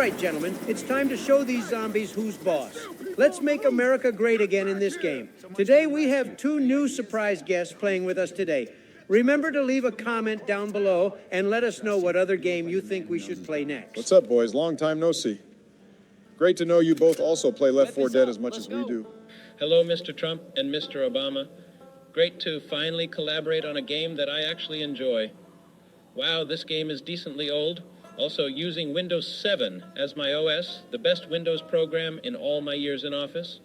right, gentlemen. It's time to show these zombies who's boss. Let's make America great again in this game. Today, we have 2 new surprise guests playing with us today. Remember to leave a comment down below and let us know what other game you think we should play next. What's up, boys? Long time no see. Great to know you both also play Left 4 Dead as much as we do. Hello, Mr. Trump and Mr. Obama. Great to finally collaborate on a game that I actually enjoy. Wow, this game is decently old. Also, using Windows 7 as my OS, the best Windows program in all my years in office.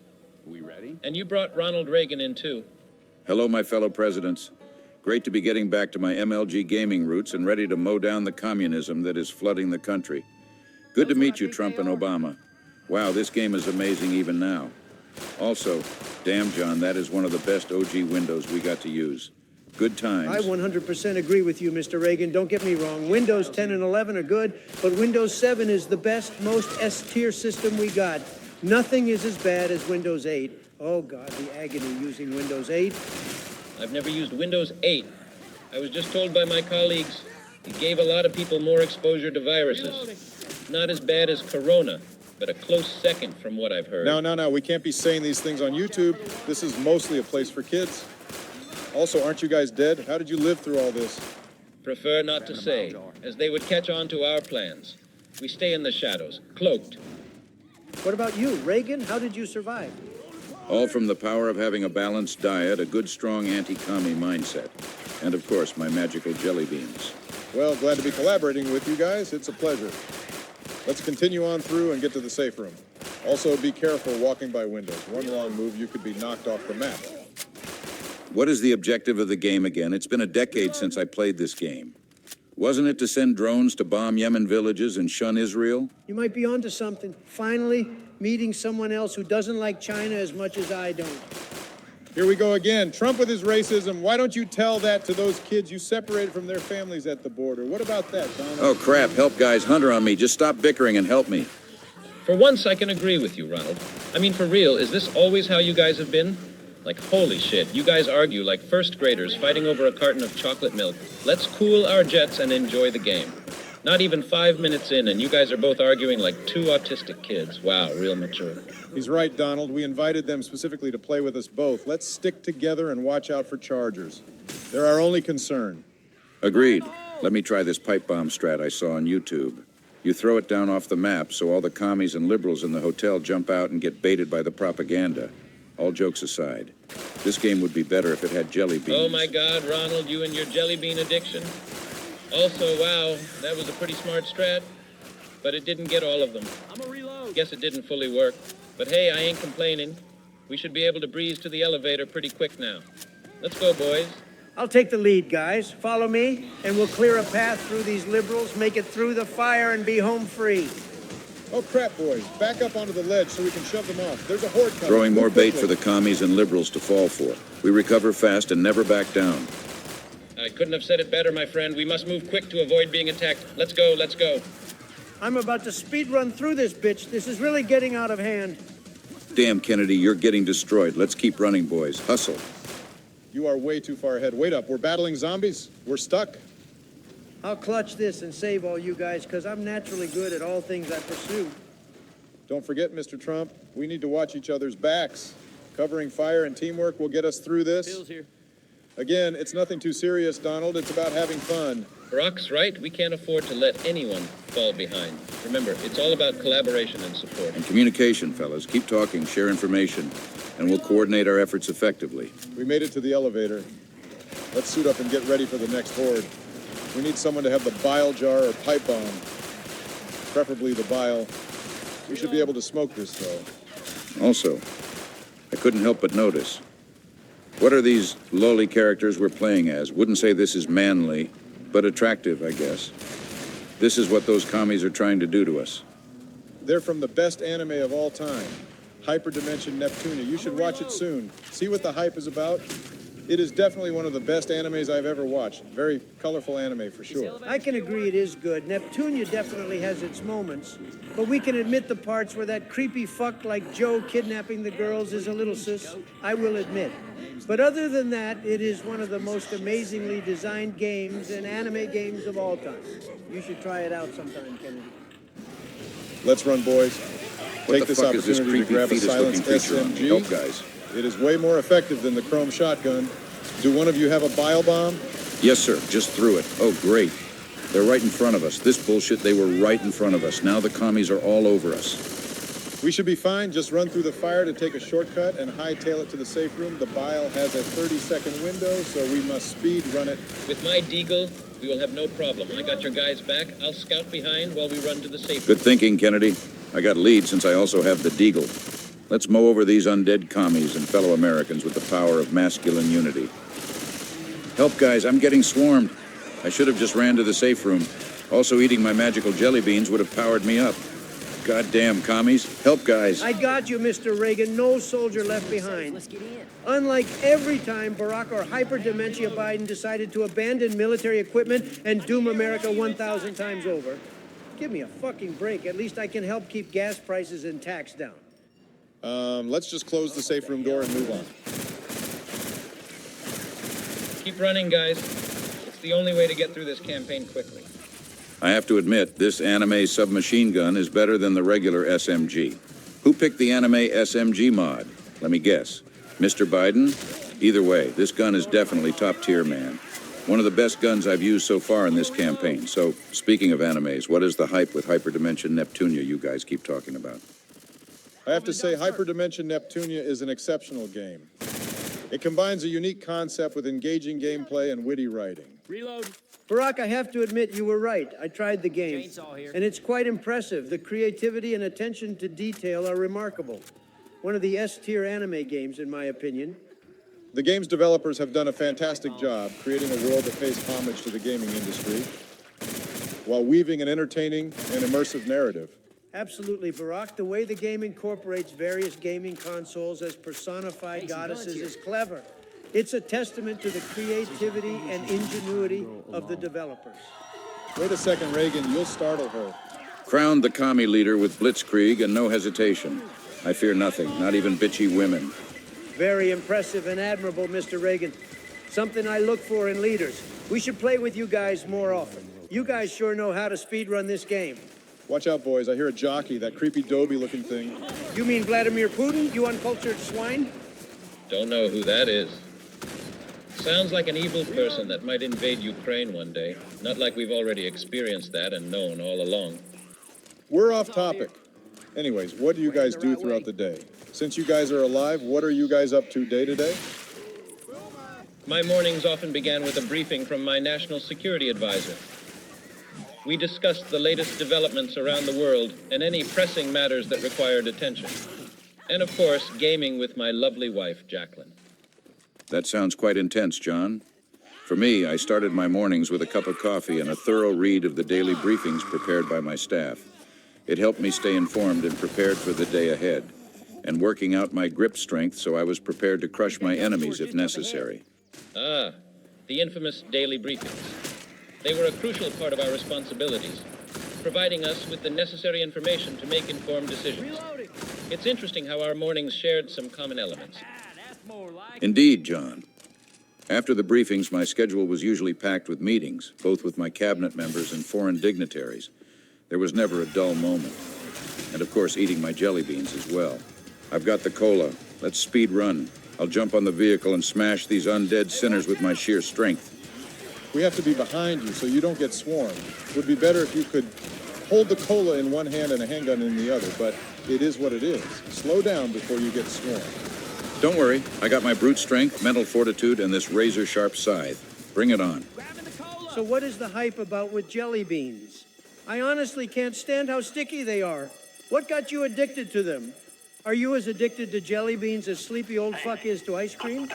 We ready? And you brought Ronald Reagan in, too. Hello, my fellow presidents. Great to be getting back to my MLG gaming roots and ready to mow down the communism that is flooding the country. Good to meet you, Trump and Obama. Wow, this game is amazing even now. Also, damn, John, that is one of the best OG Windows we got to use. Good times. I 100% agree with you, Mr. Reagan. Don't get me wrong. Windows 10 and 11 are good, but Windows 7 is the best, most S-tier system we got. Nothing is as bad as Windows 8. Oh, God, the agony using Windows 8. I've never used Windows 8. I was just told by my colleagues it gave a lot of people more exposure to viruses. Not as bad as Corona, but a close second from what I've heard. No, we can't be saying these things on YouTube. This is mostly a place for kids. Also, aren't you guys dead? How did you live through all this? Prefer not to say, as they would catch on to our plans. We stay in the shadows, cloaked. What about you, Reagan? How did you survive? All from the power of having a balanced diet, a good, strong anti-commie mindset, and, of course, my magical jelly beans. Well, glad to be collaborating with you guys. It's a pleasure. Let's continue on through and get to the safe room. Also, be careful walking by windows. One wrong move, you could be knocked off the map. What is the objective of the game again? It's been a decade since I played this game. Wasn't it to send drones to bomb Yemen villages and shun Israel? You might be onto something. Finally, meeting someone else who doesn't like China as much as I don't. Here we go again. Trump with his racism. Why don't you tell that to those kids you separated from their families at the border? What about that, Donald? Oh, crap. Help, guys. Hunter on me. Just stop bickering and help me. For once, I can agree with you, Ronald. I mean, for real, is this always how you guys have been? Like, holy shit, you guys argue like first graders fighting over a carton of chocolate milk. Let's cool our jets and enjoy the game. Not even 5 minutes in, and you guys are both arguing like 2 autistic kids. Wow, real mature. He's right, Donald. We invited them specifically to play with us both. Let's stick together and watch out for chargers. They're our only concern. Agreed. Let me try this pipe bomb strat I saw on YouTube. You throw it down off the map so all the commies and liberals in the hotel jump out and get baited by the propaganda. All jokes aside, this game would be better if it had jelly beans. Oh my God, Ronald, you and your jelly bean addiction. Also, wow, that was a pretty smart strat, but it didn't get all of them. I'm a reload. Guess it didn't fully work, but hey, I ain't complaining. We should be able to breeze to the elevator pretty quick now. Let's go, boys. I'll take the lead, guys. Follow me, and we'll clear a path through these liberals, make it through the fire, and be home free. Oh, crap, boys. Back up onto the ledge so we can shove them off. There's a horde coming. Throwing more bait for the commies and liberals to fall for. We recover fast and never back down. I couldn't have said it better, my friend. We must move quick to avoid being attacked. Let's go, let's go. I'm about to speed run through this bitch. This is really getting out of hand. Damn, Kennedy, you're getting destroyed. Let's keep running, boys. Hustle. You are way too far ahead. Wait up. We're battling zombies. We're stuck. I'll clutch this and save all you guys, because I'm naturally good at all things I pursue. Don't forget, Mr. Trump, we need to watch each other's backs. Covering fire and teamwork will get us through this. Bill's here. Again, it's nothing too serious, Donald. It's about having fun. Brock's right. We can't afford to let anyone fall behind. Remember, it's all about collaboration and support. And communication, fellas. Keep talking, share information, and we'll coordinate our efforts effectively. We made it to the elevator. Let's suit up and get ready for the next horde. We need someone to have the bile jar or pipe bomb. Preferably the bile. We should be able to smoke this, though. Also, I couldn't help but notice. What are these lowly characters we're playing as? Wouldn't say this is manly, but attractive, I guess. This is what those commies are trying to do to us. They're from the best anime of all time, Hyperdimension Neptunia. You should watch it soon. See what the hype is about? It is definitely one of the best animes I've ever watched. Very colorful anime, for sure. I can agree it is good. Neptunia definitely has its moments, but we can admit the parts where that creepy fuck like Joe kidnapping the girls is a little sus. I will admit. But other than that, it is one of the most amazingly designed games and anime games of all time. You should try it out sometime, Kennedy. Let's run, boys. What Take the this fuck is this opportunity to creepy grab a fetus-looking silenced creature on? SMG. Help, guys. It is way more effective than the chrome shotgun. Do one of you have a bile bomb? Yes, sir. Just threw it. Oh, great. They're right in front of us. This bullshit, they were right in front of us. Now the commies are all over us. We should be fine. Just run through the fire to take a shortcut and hightail it to the safe room. The bile has a 30-second window, so we must speed run it. With my deagle, we will have no problem. I got your guys back. I'll scout behind while we run to the safe room. Good thinking, Kennedy. I got lead since I also have the deagle. Let's mow over these undead commies and fellow Americans with the power of masculine unity. Help, guys. I'm getting swarmed. I should have just ran to the safe room. Also, eating my magical jelly beans would have powered me up. Goddamn commies. Help, guys. I got you, Mr. Reagan. No soldier left behind. Let's get in. Unlike every time Barack or hyperdementia Biden decided to abandon military equipment and doom America 1,000 times over. Give me a fucking break. At least I can help keep gas prices and tax down. Let's just close the safe room door and move on. Keep running, guys. It's the only way to get through this campaign quickly. I have to admit, this anime submachine gun is better than the regular SMG. Who picked the anime SMG mod? Let me guess. Mr. Biden? Either way, this gun is definitely top tier, man. One of the best guns I've used so far in this campaign. So, speaking of animes, what is the hype with Hyperdimension Neptunia you guys keep talking about? I have to say, Hyperdimension Neptunia is an exceptional game. It combines a unique concept with engaging gameplay and witty writing. Reload. Barack, I have to admit you were right. I tried the game. Chainsaw here. And it's quite impressive. The creativity and attention to detail are remarkable. One of the S-tier anime games, in my opinion. The game's developers have done a fantastic job creating a world that pays homage to the gaming industry while weaving an entertaining and immersive narrative. Absolutely, Barack. The way the game incorporates various gaming consoles as personified goddesses is clever. It's a testament to the creativity and ingenuity of the developers. Wait a second, Reagan. You'll startle her. Crowned the commie leader with blitzkrieg and no hesitation. I fear nothing, not even bitchy women. Very impressive and admirable, Mr. Reagan. Something I look for in leaders. We should play with you guys more often. You guys sure know how to speedrun this game. Watch out, boys. I hear a jockey, that creepy Dobie-looking thing. You mean Vladimir Putin, you uncultured swine? Don't know who that is. Sounds like an evil person that might invade Ukraine one day. Not like we've already experienced that and known all along. We're off topic. Anyways, what do you guys do throughout the day? Since you guys are alive, what are you guys up to day to day? My mornings often began with a briefing from my national security advisor. We discussed the latest developments around the world and any pressing matters that required attention. And of course, gaming with my lovely wife, Jacqueline. That sounds quite intense, John. For me, I started my mornings with a cup of coffee and a thorough read of the daily briefings prepared by my staff. It helped me stay informed and prepared for the day ahead, and working out my grip strength so I was prepared to crush my enemies if necessary. Ah, the infamous daily briefings. They were a crucial part of our responsibilities, providing us with the necessary information to make informed decisions. It's interesting how our mornings shared some common elements. Indeed, John. After the briefings, my schedule was usually packed with meetings, both with my cabinet members and foreign dignitaries. There was never a dull moment. And of course, eating my jelly beans as well. I've got the cola. Let's speed run. I'll jump on the vehicle and smash these undead sinners with my sheer strength. We have to be behind you so you don't get swarmed. It would be better if you could hold the cola in one hand and a handgun in the other, but it is what it is. Slow down before you get swarmed. Don't worry. I got my brute strength, mental fortitude, and this razor-sharp scythe. Bring it on. So what is the hype about with jelly beans? I honestly can't stand how sticky they are. What got you addicted to them? Are you as addicted to jelly beans as sleepy old fuck is to ice cream?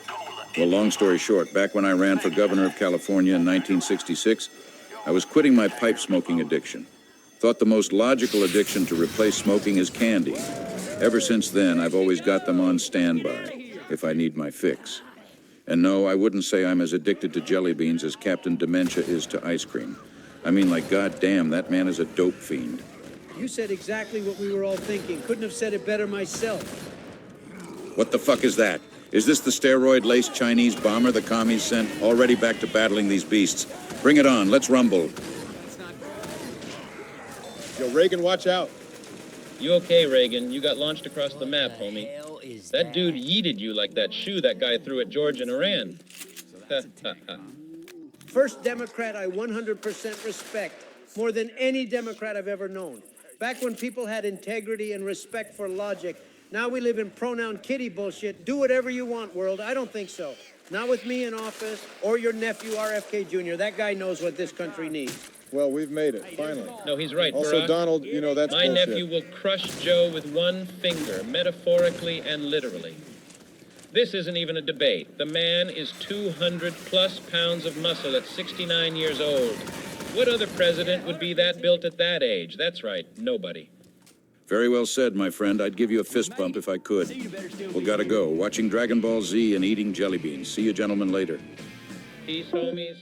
Well, long story short, back when I ran for governor of California in 1966, I was quitting my pipe smoking addiction. Thought the most logical addiction to replace smoking is candy. Ever since then, I've always got them on standby, if I need my fix. And no, I wouldn't say I'm as addicted to jelly beans as Captain Dementia is to ice cream. I mean, like, goddamn, that man is a dope fiend. You said exactly what we were all thinking. Couldn't have said it better myself. What the fuck is that? Is this the steroid-laced Chinese bomber the commies sent? Already back to battling these beasts. Bring it on, let's rumble. Yo, Reagan, watch out. You okay, Reagan? You got launched across the map, homie. That dude yeeted you like that shoe that guy threw at George and Iran. First Democrat I 100% respect, more than any Democrat I've ever known. Back when people had integrity and respect for logic, now we live in pronoun kitty bullshit. Do whatever you want, world. I don't think so. Not with me in office or your nephew, RFK Jr. That guy knows what this country needs. Well, we've made it, finally. No, he's right, Also, Barack. Donald, you know, that's My bullshit. nephew will crush Joe with one finger, metaphorically and literally. This isn't even a debate. The man is 200+ pounds of muscle at 69 years old. What other president would be that built at that age? That's right, nobody. Very well said, my friend. I'd give you a fist bump if I could. Well, gotta go. Watching Dragon Ball Z and eating jelly beans. See you gentlemen later. Peace, homies.